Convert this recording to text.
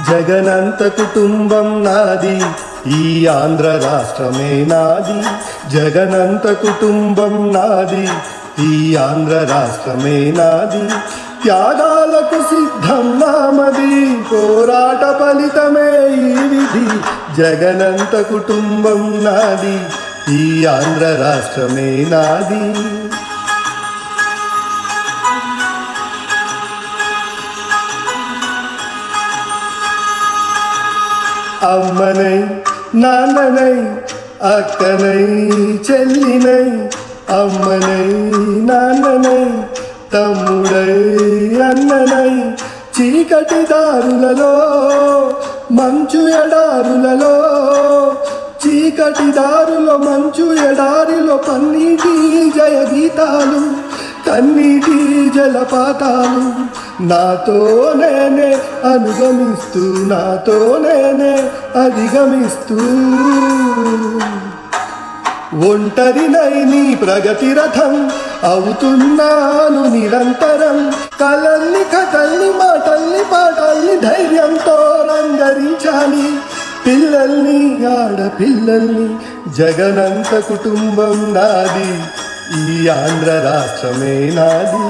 జగనంత కుటుంబం నాది, ఈ ఆంధ్ర రాష్ట్రమే నాది. జగనంత కుటుంబం నాది, ఈ ఆంధ్ర రాష్ట్రమే నాది. త్యాగాలకు సిద్ధం నామది, పోరాట ఫలితమే ఈ విధి. జగనంత కుటుంబం నాది, ఈ ఆంధ్ర రాష్ట్రమే నాది. అమ్మనై నాన్ననై అక్కనై చెల్లినై, అమ్మనై నాన్ననై తమ్ముడై అన్ననై, చీకటి దారులలో మంచు ఎడారులలో, చీకటి దారులో మంచు ఎడారిలో పన్నీటి జయ గీతాలు, కన్నీటి జలపాతాలు. నాతో నేనే అనుగమిస్తూ, నాతో నేనే అధిగమిస్తూ, ఒంటరినై నీ ప్రగతి రథం అవుతున్నాను నిరంతరం. కలల్ని కథల్ని మాటల్ని పాటల్ని ధైర్యంతో రంగరించాలి. పిల్లల్ని ఆడపిల్లల్ని, జగనంత కుటుంబం నాది, ఈ ఆంధ్ర రాష్ట్రమే నాది.